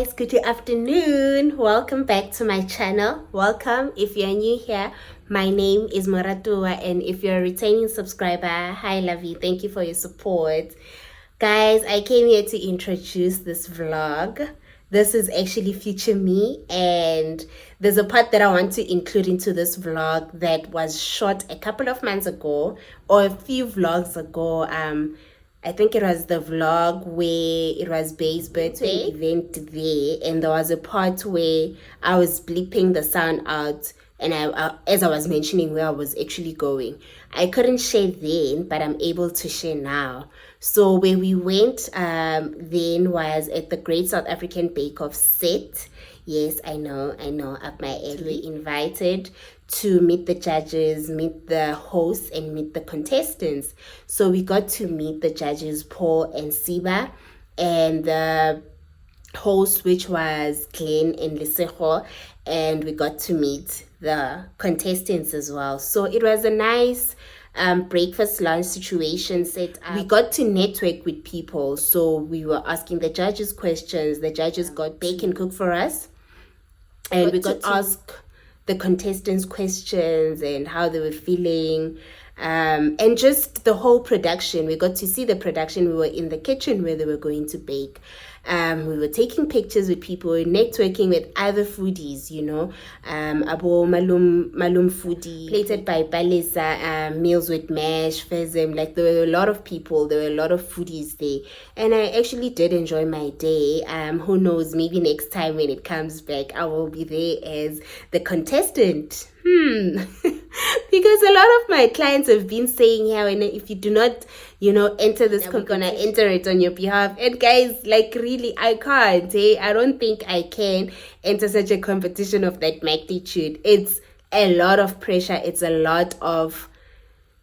guys, good afternoon. Welcome back to my channel. Welcome if you're new here. My name is Moratua, and if you're a returning subscriber, hi Lovie, thank you for your support. Guys, I came here to introduce this vlog. This is actually future me, and there's a part that I want to include into this vlog that was shot a couple of months ago, or a few vlogs ago. I think it was the vlog where it was Bay's birthday event there, and there was a part where I was bleeping the sound out, and I as I was mentioning where I was actually going. I couldn't share then, but I'm able to share now. So where we went then was at the Great South African Bake Off set. Yes, I know, up my alley. Invited to meet the judges, meet the hosts, and meet the contestants. So we got to meet the judges, Paul and Siba, and the host, which was Glenn and Lesego, and we got to meet the contestants as well. So it was a nice breakfast lunch situation set up. We got to network with people, so we were asking the judges questions. The judges got bake and cook for us, and we got to ask the contestants questions and how they were feeling, and just the whole production. We got to see the production. We were in the kitchen where they were going to bake. We were taking pictures with people, networking with other foodies, you know, Abo Malum foodie, plated by Balesa, meals with mash, fezem. Like, there were a lot of people, there were a lot of foodies there, and I actually did enjoy my day. Who knows, maybe next time when it comes back, I will be there as the contestant. Because a lot of my clients have been saying how, if you do not, enter this, I'm gonna enter it on your behalf. And guys, like, really, I can't. I don't think I can enter such a competition of that magnitude. It's a lot of pressure. It's a lot of,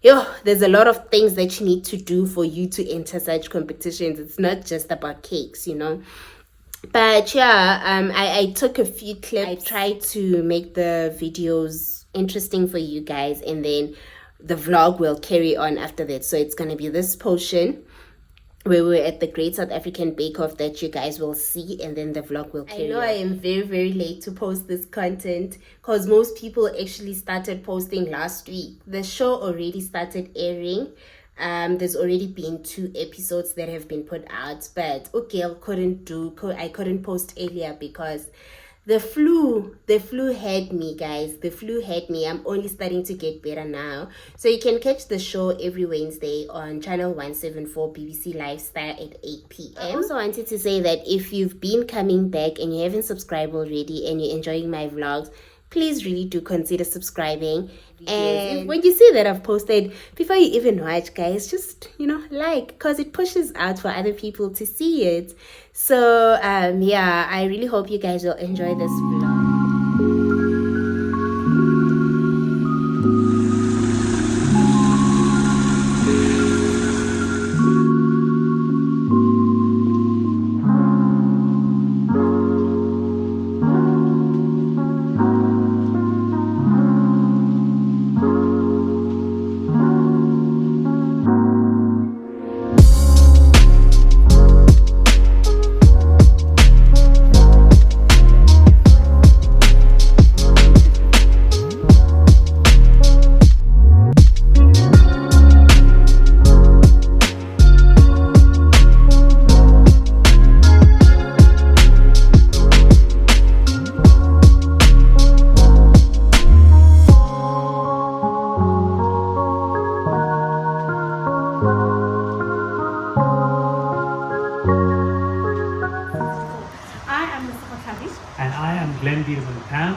there's a lot of things that you need to do for you to enter such competitions. It's not just about cakes, But yeah, I took a few clips. I tried to make the videos interesting for you guys, and then the vlog will carry on after that. So it's going to be this portion where we're at the Great South African Bake Off that you guys will see, and then the vlog will carry on. I am very, very late to post this content because most people actually started posting last week. The show already started airing. There's already been 2 episodes that have been put out, but I couldn't post earlier because the flu had me, guys. The flu had me. I'm only starting to get better now. So you can catch the show every Wednesday on channel 174 BBC Lifestyle at 8 p.m. I also wanted to say that if you've been coming back and you haven't subscribed already and you're enjoying my vlogs, please really do consider subscribing. And when you see that I've posted, before you even watch, guys, just like, because it pushes out for other people to see it. So yeah, I really hope you guys will enjoy this vlog.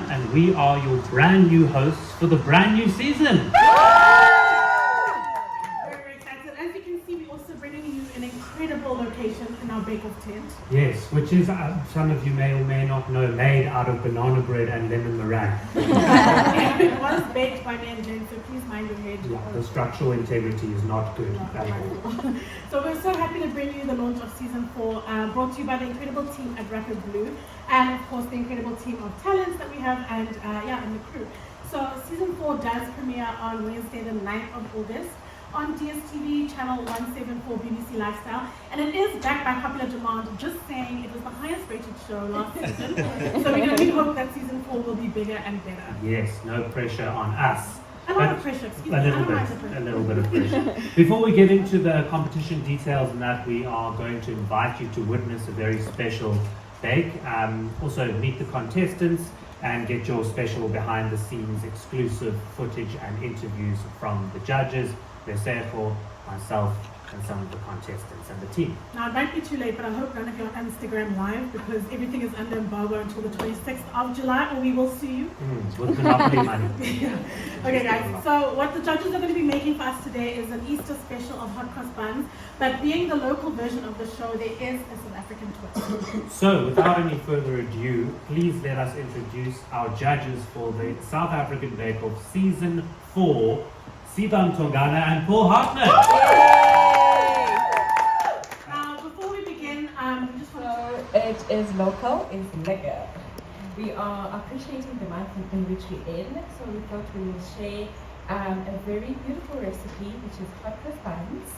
And we are your brand new hosts for the brand new season. Very excited. As you can see, we're also bringing you an incredible location in our bake-off tent. Yes, which is, some of you may or may not know, made out of banana bread and lemon meringue. It was baked by me and Jen, so please mind your head. Yeah, the structural integrity is not good at all. So we're so happy to bring you the launch of season 4, brought to you by the incredible team at Rapid Blue, and of course the incredible team of talents that we have, and and the crew. So season 4 does premiere on Wednesday the 9th of August on DSTV channel 174 BBC Lifestyle, and it is backed by popular demand. Just saying, it was the highest rated show last season, so we hope that season 4 will be bigger and better. Yes, no pressure on us. A lot of pressure, excuse me. A little bit of pressure. Before we get into the competition details and that, we are going to invite you to witness a very special bake. Also meet the contestants and get your special behind the scenes exclusive footage and interviews from the judges, their for myself, and some of the contestants and the team. Now, it might be too late, but I hope none of you are on Instagram Live because everything is under embargo until the 26th of July, or we will sue you. With monopoly money. Yeah. Okay, guys, so what the judges are going to be making for us today is an Easter special of hot cross buns, but being the local version of the show, there is a South African twist. So, without any further ado, please let us introduce our judges for the South African Bake Off Season 4, Siba Mtongana and Paul Hartman. It is local, it's lekker. We are appreciating the month in which we're in, so we thought we will share a very beautiful recipe, which is hot cross buns.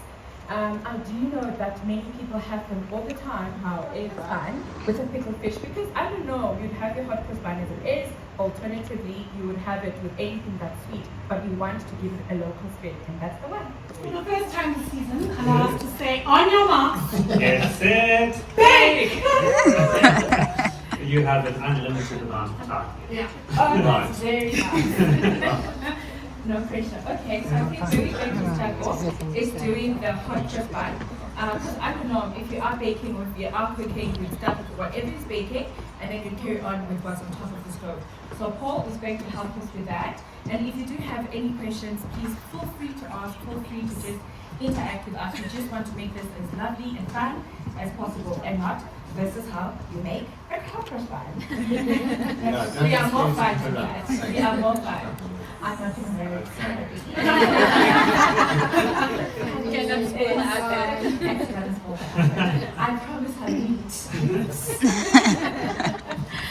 I do know that many people have them all the time, however, fun with a pickled fish, because I don't know, you'd have your hot cross bun as it is, alternatively, you would have it with anything that's sweet, but we want to give it a local spin, and that's the one. For the first time this season, allow us to say, on your marks, Get set, bake! You have an unlimited amount of time. Yeah. Oh, that's very nice. No pressure. Okay, so I think where we're going to start off is doing the hot cross bun. Because I don't know, if you are baking or if you are cooking, you start with whatever is baking and then you carry on with what's on top of the stove. So Paul is going to help us with that. And if you do have any questions, please feel free to ask, feel free to just interact with us. We just want to make this as lovely and fun as possible, and not this is how you make a hot cross bun. We are more fun than that. We are more fun. I'm not even very excited. Okay, that's all out there. I promise I'll eat.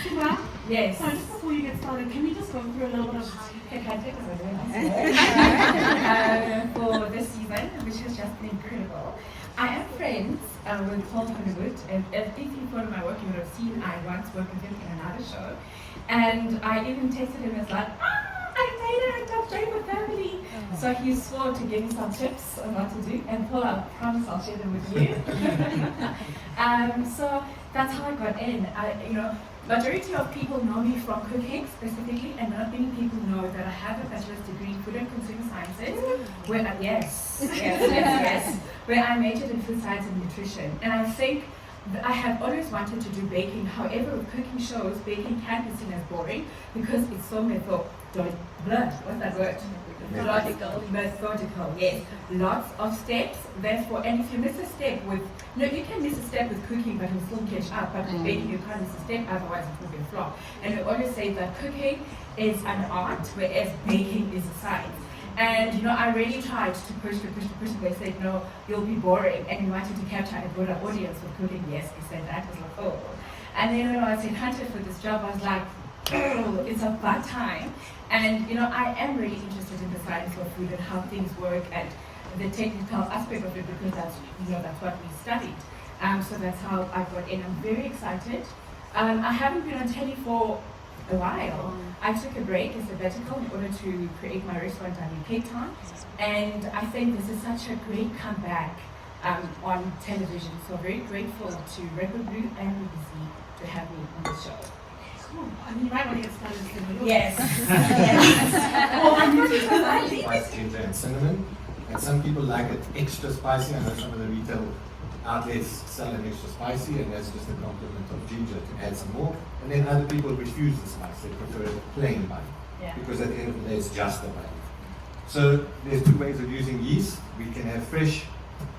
Siba? Yes. So just before you get started, can we just go through a little bit of for this season, which has just been incredible. I am friends with Paul Hollywood, and if you follow my work, you would have seen I once worked with him in another show. And I even texted him as like, I made it, I'm joining my family. So he swore to give me some tips on what to do, and Paul, I promise I'll share them with you. So that's how I got in. Majority of people know me from cooking specifically, and not many people know that I have a bachelor's degree in food and consumer sciences, where where I majored in food science and nutrition. And I think I have always wanted to do baking. However, with cooking shows, baking can be seen as boring because it's so methodical, yes. Lots of steps, therefore, and if you miss a step you can miss a step with cooking, but you'll still catch up, but with baking you can't miss a step, otherwise it will be flop. And we always say that cooking is an art, whereas baking is a science. And I really tried to push, and they said, no, you'll be boring, and we wanted to capture a broader audience with cooking. Yes, we said that, was like, oh. And then when I was hunted for this job, I was like, oh, it's about time. And I am really interested in the science of food and how things work and the technical aspect of it, because that's what we studied. So that's how I got in. I'm very excited. I haven't been on telly for a while. I took a break, a sabbatical, in order to create my restaurant down in Cape Town, and I think this is such a great comeback on television. So very grateful to Record Blue and BBC to have me on the show. Cool. You might want to get started soon. Yes. Spice ginger and cinnamon, and some people like it extra spicy. I know some of the retail outlets sell it extra spicy, and that's just a complement of ginger to add some more. And then other people refuse the spice; they prefer a plain bun, because at the end of the day, it's just a bun. So there's two ways of using yeast. We can have fresh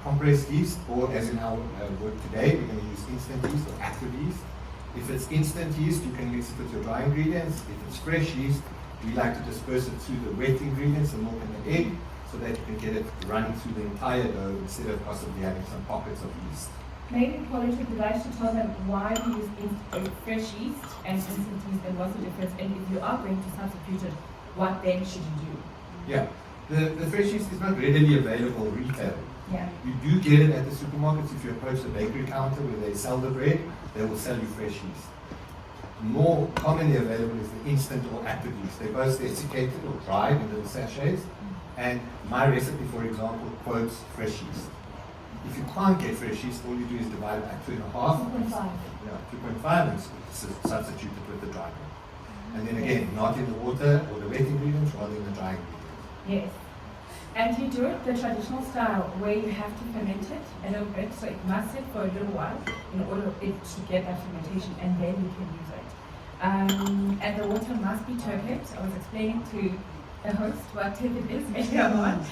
compressed yeast, or as in our work today, we're going to use instant yeast or active yeast. If it's instant yeast, you can mix it with your dry ingredients. If it's fresh yeast, we like to disperse it through the wet ingredients, the milk and the egg, so that you can get it running through the entire dough instead of possibly having some pockets of yeast. Maybe Paul, if you would like to tell them why we use fresh yeast and instant yeast and what's the difference, and if you are going to substitute it, what then should you do? Yeah, The fresh yeast is not readily available retail. Yeah. You do get it at the supermarkets. If you approach the bakery counter where they sell the bread, they will sell you fresh yeast. More commonly available is the instant or active yeast. They're both desiccated or dried in little sachets. And my recipe, for example, quotes fresh yeast. If you can't get fresh yeast, all you do is divide it by 2.5. 2.5. Yeah, 2.5 and substitute it with the dry one. And then again, not in the water or the wet ingredients, rather in the dry ingredients. Yes. And you do it the traditional style where you have to ferment it a little bit, so it must sit for a little while in order for it to get that fermentation, and then you can use it. And the water must be turbid. I was explaining to a host what turbid is earlier on.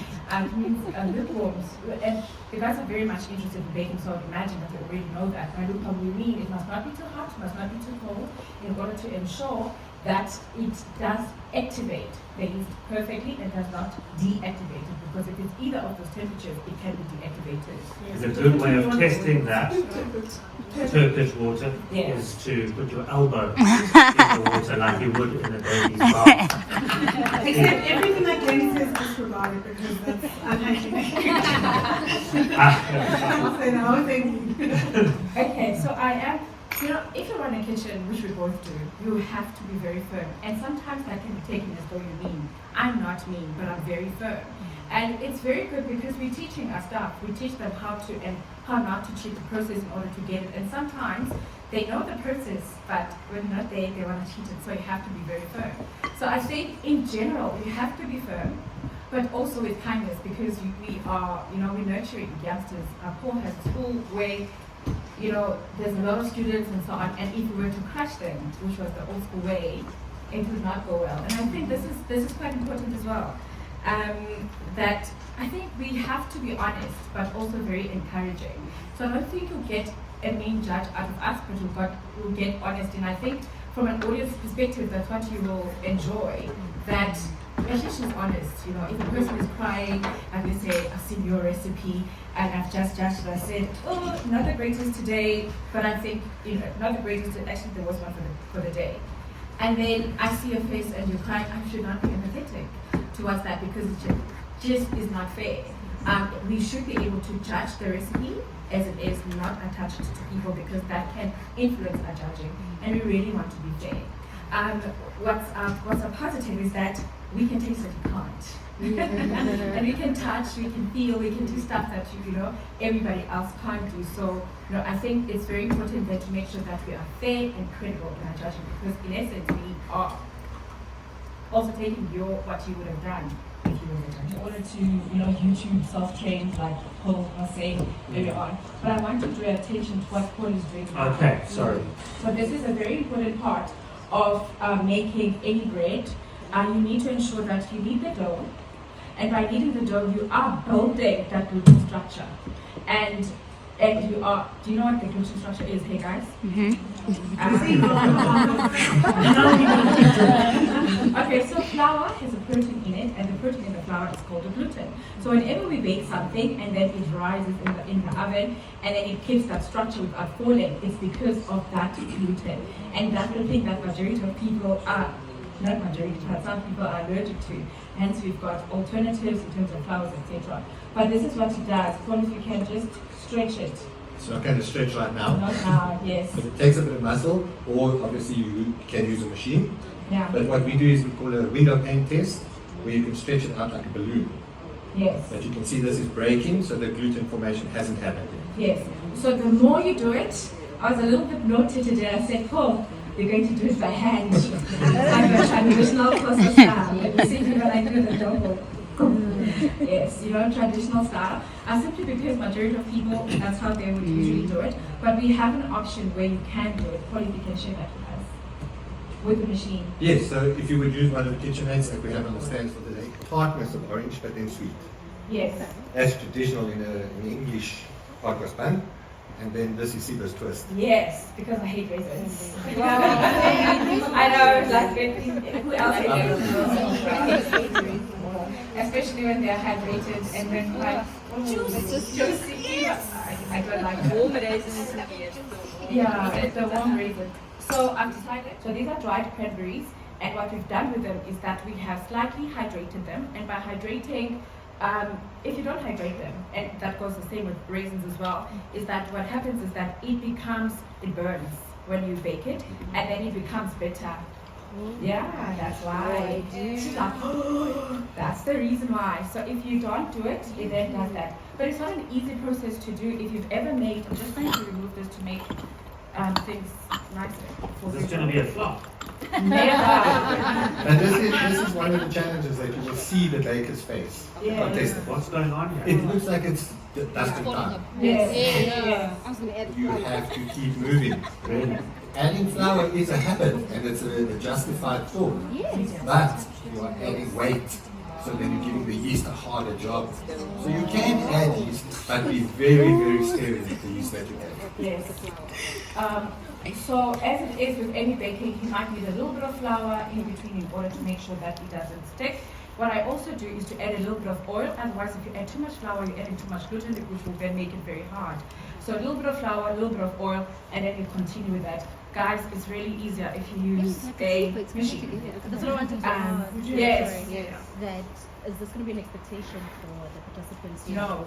It means lukewarm. And you guys are very much interested in baking, so I would imagine that you already know that. By lukewarm, we mean it must not be too hot, must not be too cold, in order to ensure that it does activate the yeast perfectly and does not deactivate it, because if it's either of those temperatures, it can be deactivated. Is a good way of testing that Turkish water is to put your elbow in the water like you would in a baby's bath. Except everything that Glenn says is disregarded because that's unhygienic. Okay, so I am, if you run a kitchen, which we both do, you have to be very firm. And sometimes that can be taken as though you're mean. I'm not mean, but I'm very firm. And it's very good because we're teaching our staff, we teach them how to and how not to cheat the process in order to get it. And sometimes they know the process, but when not there, they want to cheat it. So you have to be very firm. So I think in general, you have to be firm, but also with kindness, because we are, we're nurturing youngsters. Paul has a school where there's a lot of students and so on, and if we were to crush them, which was the old school way, it would not go well. And I think this is quite important as well. That I think we have to be honest, but also very encouraging. So I don't think you'll get a mean judge out of us, but we'll get honest. And I think from an audience perspective, that's what you will enjoy. That actually she's honest. If a person is crying and they say, I've seen your recipe and I've just judged it, I said, oh, not the greatest today, but I think, not the greatest, actually there was one for the day. And then I see your face and you're crying, I should not be empathetic towards that because it just is not fair. We should be able to judge the recipe as it is, not attach it to people, because that can influence our judging, and we really want to be fair. What's a positive is that we can taste it, you can't. And we can touch, we can feel, we can do stuff that everybody else can't do. So I think it's very important that to make sure that we are fair and credible in our judging, because in essence we are also taking what you would have done if you were the judge. In order to YouTube self-train, like Paul was saying earlier on. But I want to draw attention to what Paul is doing now. Okay, sorry. So this is a very important part of making any bread. You need to ensure that you knead the dough, and by kneading the dough, you are building that gluten structure. And you are, do you know what the gluten structure is, hey guys? Okay, so flour has a protein in it, and the protein in the flour is called a gluten. So whenever we bake something and then it rises in the oven, and then it keeps that structure without falling, it's because of that gluten. And that's the thing that majority of people are, not majority, but some people are allergic to. Hence we've got alternatives in terms of flours, etc. But this is what it does. Paul, if you can just stretch it. It's not going to stretch right now. Not now, yes. But it takes a bit of muscle, or obviously you can use a machine. Yeah. But what we do is we call a window pane test, where you can stretch it out like a balloon. Yes. But you can see this is breaking, so the gluten formation hasn't happened yet. Yes. So the more you do it, I was a little bit naughty today. I said, Paul, you're going to do it by hand. I'm a traditional process style. Let me see if you're going to do the double. Yes, traditional style. Simply because majority of people, that's how they would usually do it. But we have an option where you can do it. Paul, if you can share that with us. With the machine. Yes, so if you would use one of the KitchenAids that we have on the stands for today, tartness of orange, but then sweet. Yes. As traditional in an English parkwas bun. And then this is Siba's twist. Yes, because I hate raisins. I know, like who else hates raisins? Especially when they're hydrated and then like juicy. I don't like that. Warm raisins in here. Yeah, the warm raisin. So I've decided, so these are dried cranberries, And what we've done with them is that we have slightly hydrated them, and by hydrating, if you don't hydrate them, and that goes the same with raisins as well, is that what happens is that it burns when you bake it, and then it becomes bitter. Yeah, that's why. She's like, oh, that's the reason why. So if you don't do it, it then does that. But it's not an easy process to do. If you've ever made, I'm just going to remove this to make things nicer. Is this going to be a flop? Never. And this is one of the challenges that you will see the baker's face. Yeah. Contestant. What's going on here? It looks like it's dusting time. Yes. I was going to add You have to keep moving. Really? Adding flour is a habit and it's a justified thought. Yes. But you are adding weight, so then you're giving the yeast a harder job. So you can add yeast, but be very, very sparing with the yeast that you add. Yes. So as it is with any baking, you might need a little bit of flour in between in order to make sure that it doesn't stick. What I also do is to add a little bit of oil, otherwise if you add too much flour, you're adding too much gluten, which will then make it very hard. So a little bit of flour, a little bit of oil, and then you continue with that. Guys, it's really easier if you use a machine. That's what I wanted to ask. Yes. That is this going to be an expectation for the participants? No.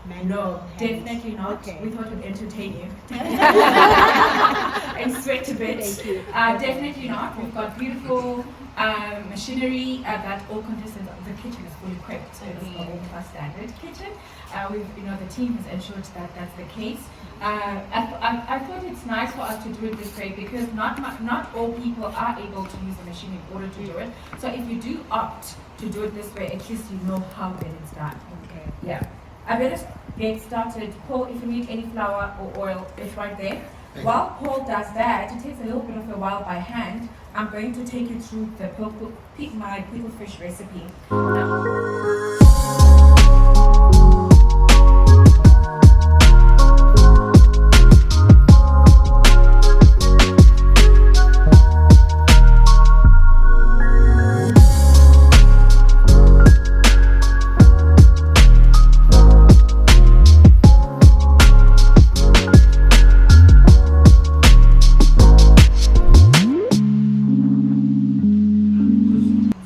The No, definitely not. Okay. We thought we'd entertain you. And sweat a bit. Thank you. Definitely not. We've got beautiful machinery that all contestants, the kitchen is fully equipped. So it's not all standard kitchen. The team has ensured that that's the case. I thought it's nice for us to do it this way because not all people are able to use the machine in order to do it. So if you do opt to do it this way, at least you know how then it's done. Okay. Yeah. I better get started. Paul, if you need any flour or oil, it's right there. While Paul does that, it takes a little bit of a while by hand. I'm going to take you through my pickle fish recipe.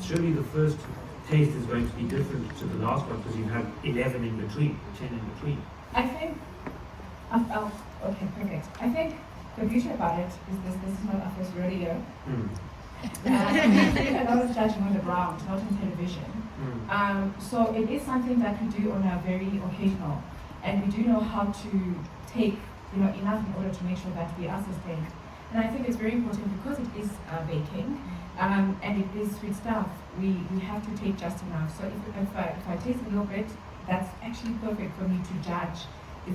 Surely the first taste is going to be different to the last one because you have 11 in between, 10 in between. I think, okay, perfect. I think the beauty about it is this is not our first rodeo. A lot of judging on the ground, not on television. So it is something that we do on a very occasional, and we do know how to take enough in order to make sure that we are sustained. And I think it's very important because it is baking, and it is sweet stuff. We have to take just enough. So if I taste a little bit, that's actually perfect for me to judge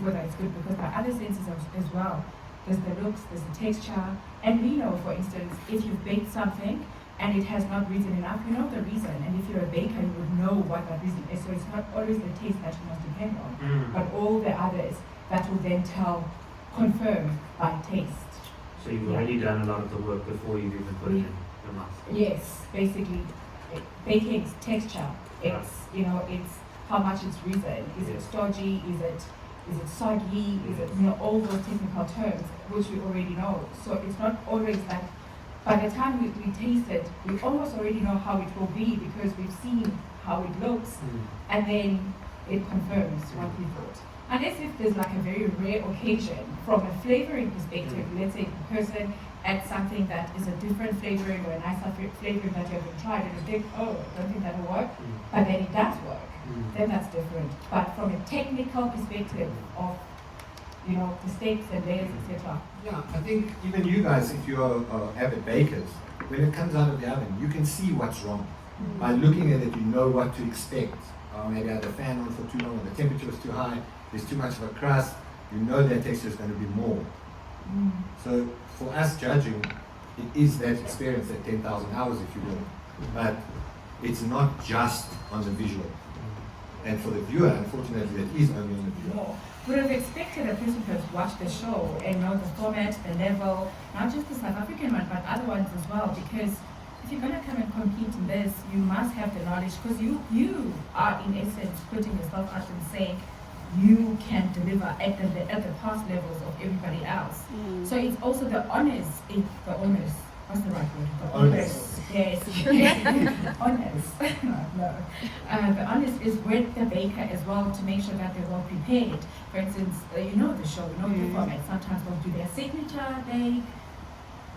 whether it's good because there are other senses as well. There's the looks, there's the texture, and we know, for instance, if you've baked something and it has not risen enough, you know the reason. And if you're a baker, you would know what that reason is. So it's not always the taste that you must depend on, but all the others that will then confirm by taste. So you've already done a lot of the work before you've even put it in the mouth. Yes, basically, baking is texture. It's how much it's risen. Is it stodgy? Is it soggy? Is it all those technical terms which we already know. So it's not always that. By the time we taste it, we almost already know how it will be because we've seen how it looks, and then it confirms what we thought. Unless if there's like a very rare occasion from a flavoring perspective, let's say a person adds something that is a different flavoring or a nicer flavoring that you haven't tried and you think, oh, I don't think that'll work, but then it does work, then that's different. But from a technical perspective of, the steaks and layers, etc. Yeah, I think even you guys, if you're avid bakers, when it comes out of the oven, you can see what's wrong. By looking at it, you know what to expect. Maybe I had the fan on for too long, the temperature was too high, there's too much of a crust, you know that texture is going to be more. So for us judging, it is that experience, that 10,000 hours if you will, but it's not just on the visual. And for the viewer, unfortunately, it is only on the viewer. Would have expected a person to have watched the show and know the format, the level, not just the South African one, but other ones as well, because if you're going to come and compete in this, you must have the knowledge, because you are in essence putting yourself out and saying you can deliver at the past levels of everybody else. So it's also the onus what's the right word? The Onus. Yes. Honest. No. The honest is with the baker as well to make sure that they're well prepared. For instance, you know the show, you know the format. Sometimes they'll do their signature bake.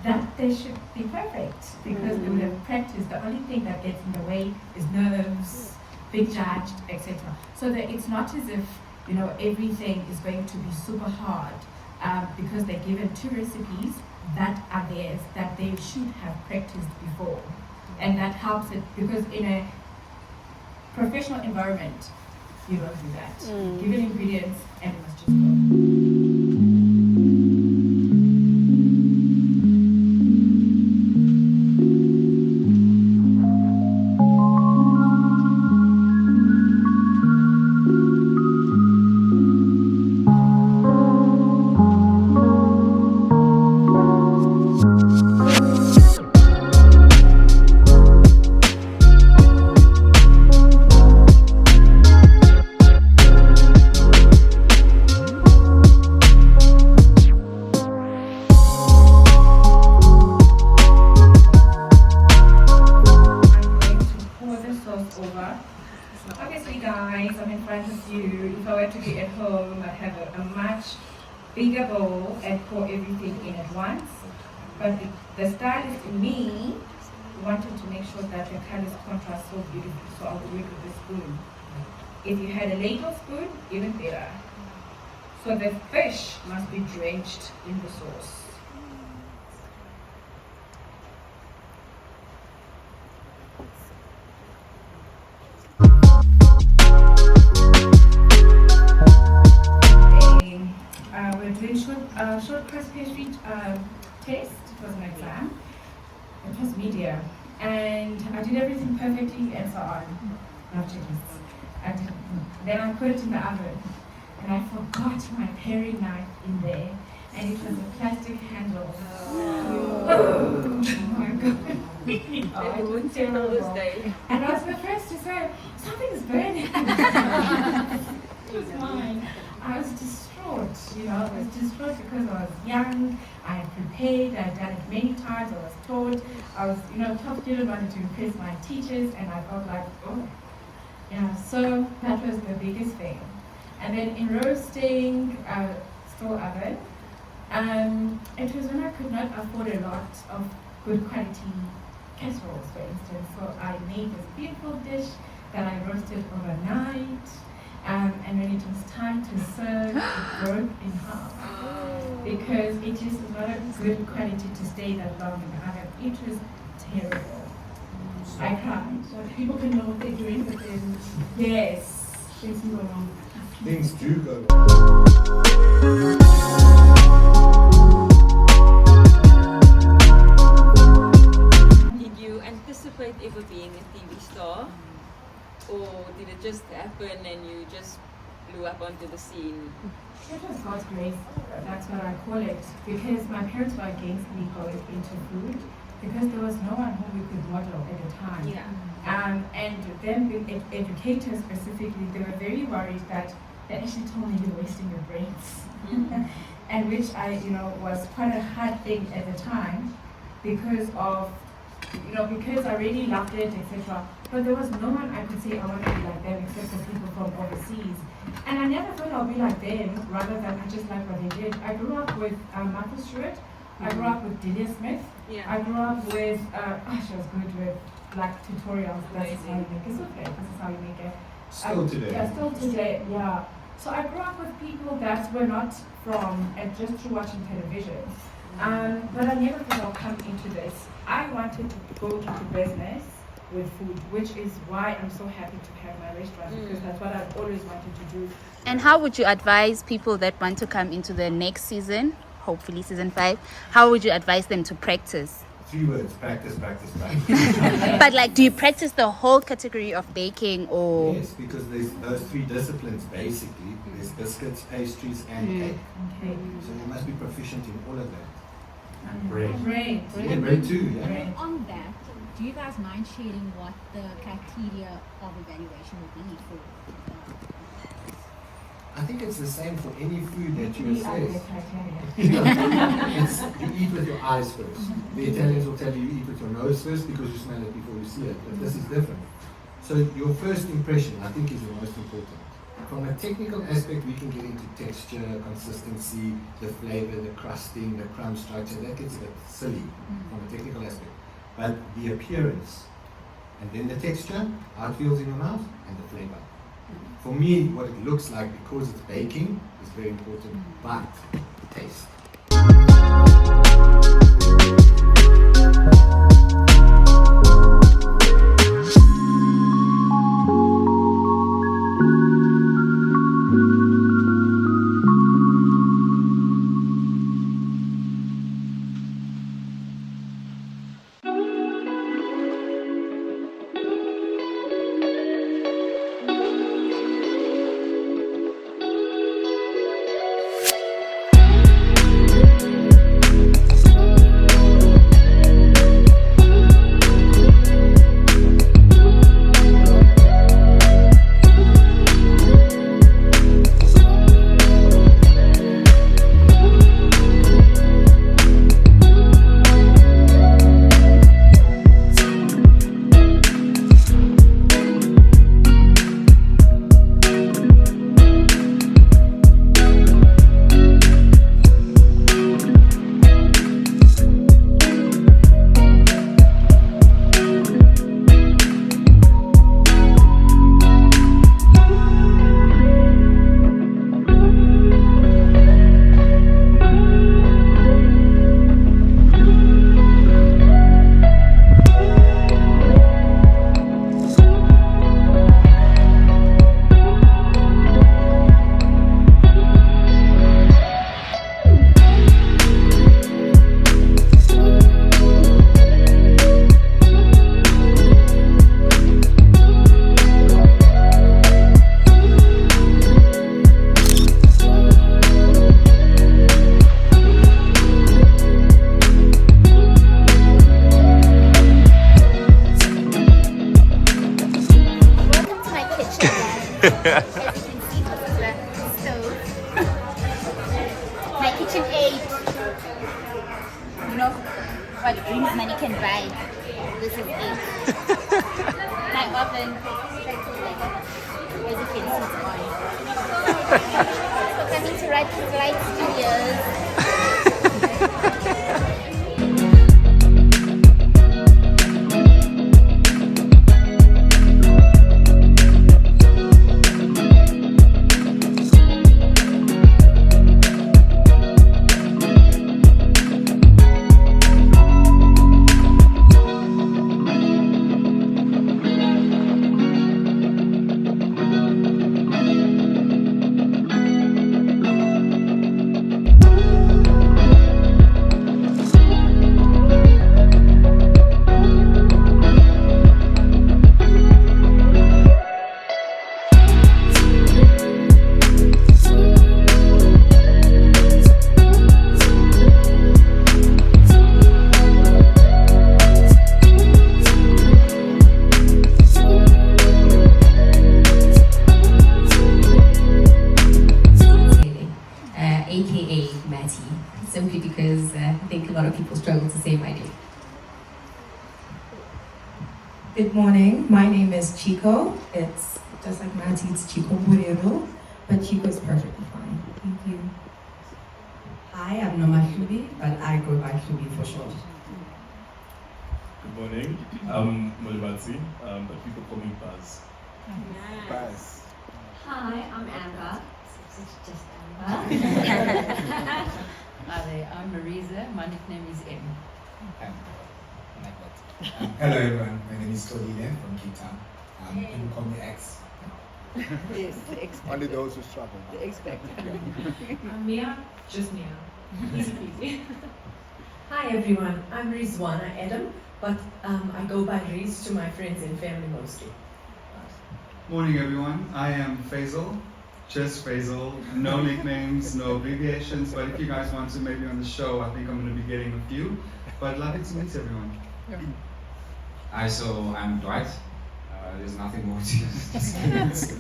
That they should be perfect because they would have practiced. The only thing that gets in the way is nerves, being judged, etc. So that it's not as if everything is going to be super hard because they're given 2 recipes that are theirs that they should have practiced before, and that helps it because in a professional environment you don't do that. Given ingredients and it must just go. Obviously, guys, I'm in front of you. If I were to be at home, I'd have a much bigger bowl and pour everything in at once. But the stylist in me wanted to make sure that the colors contrast so beautifully, so I'll do it with a spoon. If you had a ladle spoon, even better. So the fish must be drenched in the sauce. We're doing short crust pastry test. It was an exam. It was media, and I did everything perfectly and so on. No checklists. Then I put it in the oven, and I forgot my paring knife in there, and it was a plastic handle. Oh my god! I wouldn't say all this day. And I was the first to say, something's burning. It was mine. I was distraught, I was distraught because I was young, I had prepared, I had done it many times, I was taught, I was, top student, wanted to impress my teachers, and I felt like, so that was the biggest thing. And then in roasting, still oven, it was when I could not afford a lot of good quality casseroles, for instance, so I made this beautiful dish that I roasted overnight. And when it was time to serve, it broke in half because it just was not a good quality to stay that long in the oven. It was terrible. I cried. So people can know what they're doing, but then Yes. things can go wrong. Things do go wrong. Did you anticipate ever being a TV star? Or did it just happen and you just blew up onto the scene? It was God's grace, that's what I call it, because my parents were against me going into food because there was no one who we could model at the time. Yeah. And then with educators specifically, they were very worried that they actually told me you're wasting your brains. And which was quite a hard thing at the time because of because I really loved it, etc. But there was no one I could say I want to be like them except for people from overseas. And I never thought I'll be like them rather than I just like what they did. I grew up with Martha Stewart. I grew up with Delia Smith. Yeah. I grew up with, she was good with like tutorials. This is how you make a souffle. This is how you make it. Still today. Yeah, still today, yeah. So I grew up with people that were not from, and just through watching television. But I never thought I'll come into this. I wanted to go into business with food, which is why I'm so happy to have my restaurant because that's what I've always wanted to do. And how would you advise people that want to come into the next season, hopefully season 5, how would you advise them to practice? 3 words: practice, practice, practice. But do you practice the whole category of baking or? Yes, because there's those 3 disciplines basically. There's biscuits, pastries, and cake. Okay. So you must be proficient in all of that. Bread. Bread. Yeah, bread too, yeah. Bread. On that, do you guys mind sharing what the criteria of evaluation will be for? I think it's the same for any food that you We are the assess. criteria. It's, you eat with your eyes first. The Italians will tell you eat with your nose first because you smell it before you see it, but this is different. So your first impression, I think, is the most important. From a technical aspect, we can get into texture, consistency, the flavor, the crusting, the crumb structure. That gets a bit silly from a technical aspect. But the appearance, and then the texture, how it feels in your mouth, and the flavor. For me, what it looks like, because it's baking, is very important, but taste. As you can see, this is the stove. My kitchen aid. You know what dreams money can buy. This is it. My oven. As you can see, it's on. So coming to Light Studios. aka Matty, simply because I think a lot of people struggle to say my name. Good morning, my name is Chico. It's just like Matty, it's Chico Burero, but Chico is perfectly fine. Thank you. Hi, I'm Noma Shubi, but I go by Shubi for short. Good morning, I'm Molibatsi, but people call me Buzz. Buzz. Hi, I'm Amber. It's just Amber. Hi there, I'm Marisa. My nickname is M. Hello everyone, my name is Tony from Cape Town. People call me X. Yes, the expected. Only those who struggle. The expected. I'm Mia, just Mia. Easy peasy. Hi everyone, I'm Rizwana Adam, but I go by Riz to my friends and family mostly. Morning everyone, I am Faisal, just Faisal, no nicknames, no abbreviations, but if you guys want to maybe on the show, I think I'm going to be getting a few, but lovely to meet everyone. Hi, so I'm Dwight. There's nothing more to this.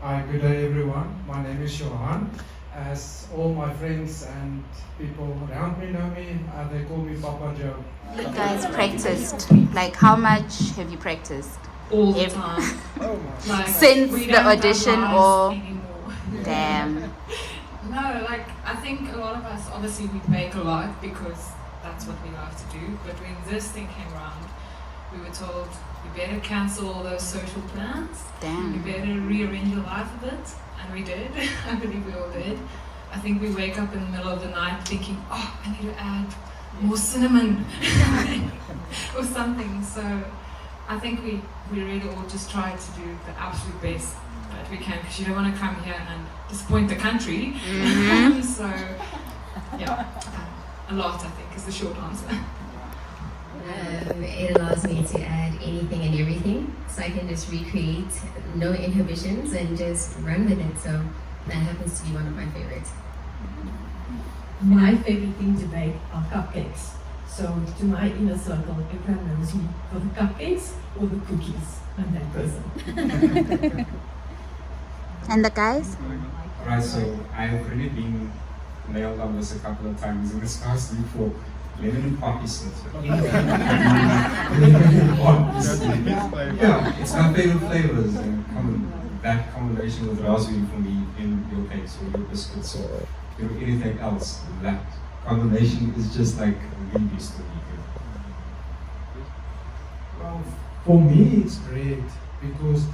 Hi, good day everyone. My name is Johan. As all my friends and people around me know me, they call me Papa Joe. You guys practiced. Like, how much have you practiced? All the time. Like, Since we the don't have audition lives or anymore. damn. No, like I think a lot of us obviously we bake a lot because that's what we love to do. But when this thing came around, we were told you better cancel all those social plans. Damn. You better rearrange your life a bit, and we did. I believe we all did. I think we wake up in the middle of the night thinking, oh, I need to add more cinnamon or something. So I think we really all just try to do the absolute best that we can, because you don't want to come here and disappoint the country. Mm-hmm. So yeah, a lot I think is the short answer. It allows me to add anything and everything, so I can just recreate, no inhibitions, and just run with it. So that happens to be one of my favorites. My favorite thing to bake are cupcakes. So to my inner circle, everyone knows me for the cupcakes or the cookies. I'm that person. And the guys? Right, so I've already been nailed on this a couple of times in this past week for lemon and poppy seeds. Yeah, it's my favorite flavors, and that combination with raspberry for me in your cakes or your biscuits or anything else, that combination is just like the beast to me. Well, for me it's bread, because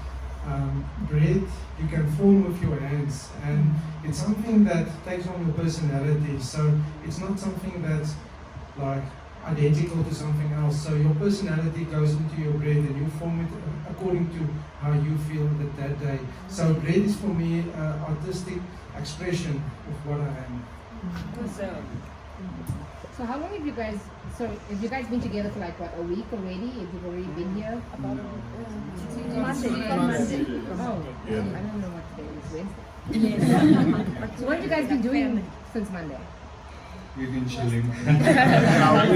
bread you can form with your hands, and it's something that takes on your personality. So it's not something that's like identical to something else. So your personality goes into your bread, and you form it according to how you feel that day. So bread is for me an artistic expression of what I am. So how long have you guys, have you guys been together for like what, a week already? Have you already been here? About Monday. Oh, I don't know what today is, Wednesday. So what have you guys been doing since Monday? We've been chilling. So have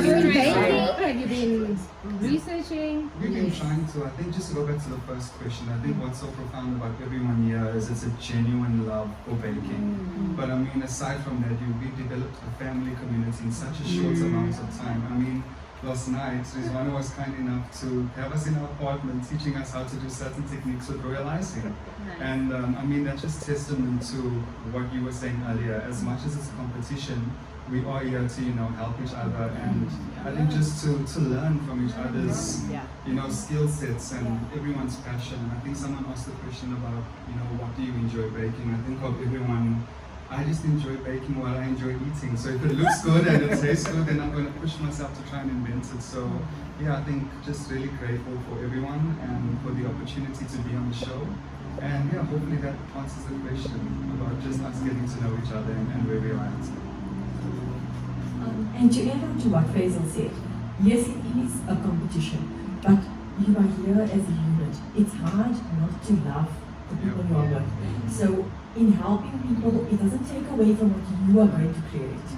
you been baking? Have you been researching? We've been trying to, I think, just to go back to the first question, I think what's so profound about everyone here is it's a genuine love for baking. But I mean, aside from that, we've developed a family community in such a short amount of time. I mean, last night, Rizwana was kind enough to have us in our apartment teaching us how to do certain techniques with royal icing. And I mean, that's just testament to what you were saying earlier. As much as it's a competition, we are here to, help each other, and I think just to learn from each other's, skill sets and everyone's passion. I think someone asked the question about, what do you enjoy baking? I think of everyone, I just enjoy baking while I enjoy eating. So if it looks good and it tastes good, then I'm going to push myself to try and invent it. So yeah, I think just really grateful for everyone and for the opportunity to be on the show. And yeah, hopefully that answers the question about just us getting to know each other and where we are at. And to add on to what Faisal said, yes, it is a competition, but you are here as a unit. It's hard not to love the people you are with. So in helping people, it doesn't take away from what you are going to create.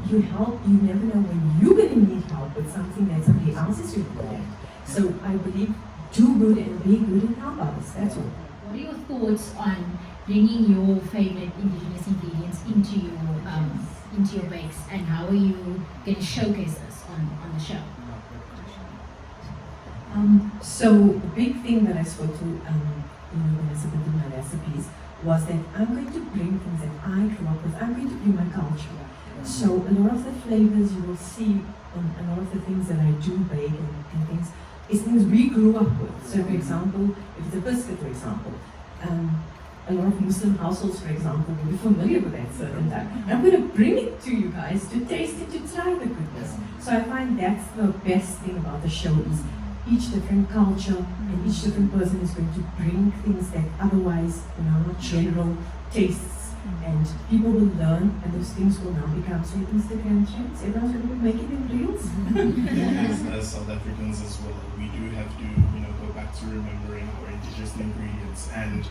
You help, you never know when you're going to need help with something that somebody else is really good at. So I believe do good and be good and help others, that's all. What are your thoughts on bringing your favorite indigenous ingredients into your bakes, and how are you going to showcase this on the show? So the big thing that I spoke to when I submitted my recipes was that I'm going to bring things that I grew up with. I'm going to bring my culture. So a lot of the flavors you will see on a lot of the things that I do bake and things is things we grew up with. So for example, if it's a biscuit, for example, a lot of Muslim households, for example, will be familiar with that certain time. I'm going to bring it to you guys to taste it, to try the goodness. So I find that's the best thing about the show is each different culture and each different person is going to bring things that otherwise not general tastes. And people will learn, and those things will now become so Instagram trends. Everyone's going to be making them reels. As South Africans as well, we do have to, go back to remembering our indigenous ingredients, and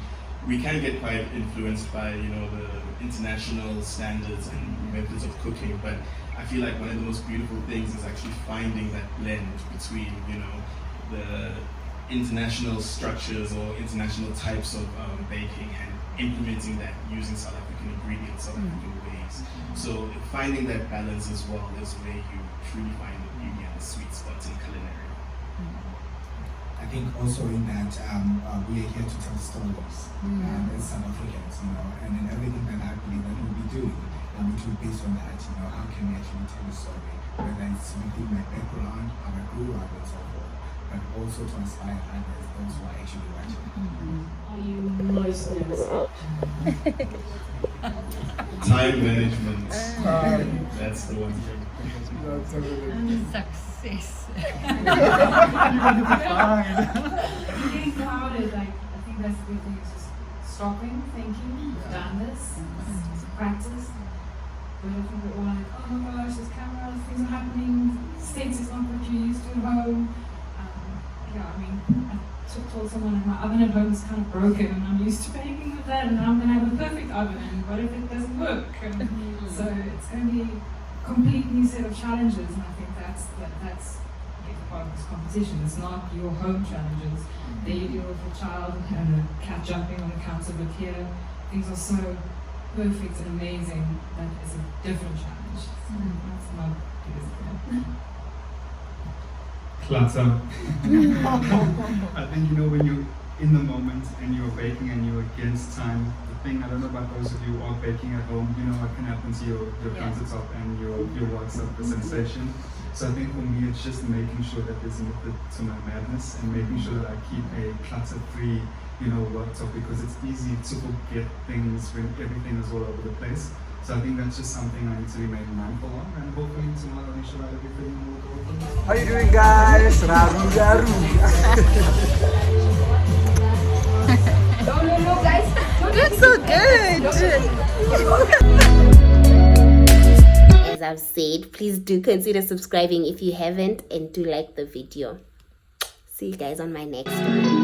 we can get quite influenced by, the international standards and methods of cooking. But I feel like one of the most beautiful things is actually finding that blend between, the international structures or international types of baking and implementing that using South African ingredients, South African ways. So finding that balance as well is where you truly find the beauty and the sweet spots in culinary. I think also in that we are here to tell stories as South Africans, and in everything that I believe that we'll be doing, it will be based on that, how can we actually tell a story, whether it's within my background, how I grew up and so forth, but also to inspire others, those who are actually watching. Are you most nervous? Time management. That's the one thing. Success. You're going to be fine. Getting crowded, like, I think that's the good thing, is just stopping, thinking, you've done this, it's practice. But I think we're all like, oh my gosh, there's cameras, things are happening, steaks is not what you used to at home. Yeah, I mean, I told someone that my oven at home is kind of broken and I'm used to baking with that and now I'm going to have a perfect oven and what if it doesn't work? So it's going to be a complete new set of challenges and I think that's part of this competition. It's not your home challenges. There you deal with a child and a cat jumping on the counter, but here things are so perfect and amazing that it's a different challenge. So that's my biggest fear. Clutter. I think when you're in the moment and you're baking and you're against time, the thing, I don't know about those of you who are baking at home, what can happen to your countertop and your worktop, the sensation. So I think for me it's just making sure that there's a method to my madness and making sure that I keep a clutter-free worktop, because it's easy to forget things when everything is all over the place. So I think that's just something I need to remain mindful of, and hopefully tomorrow we should have everything will go. How you doing, guys? Raru Raru. No, guys. That's so good. As I've said, please do consider subscribing if you haven't, and do like the video. See you guys on my next one.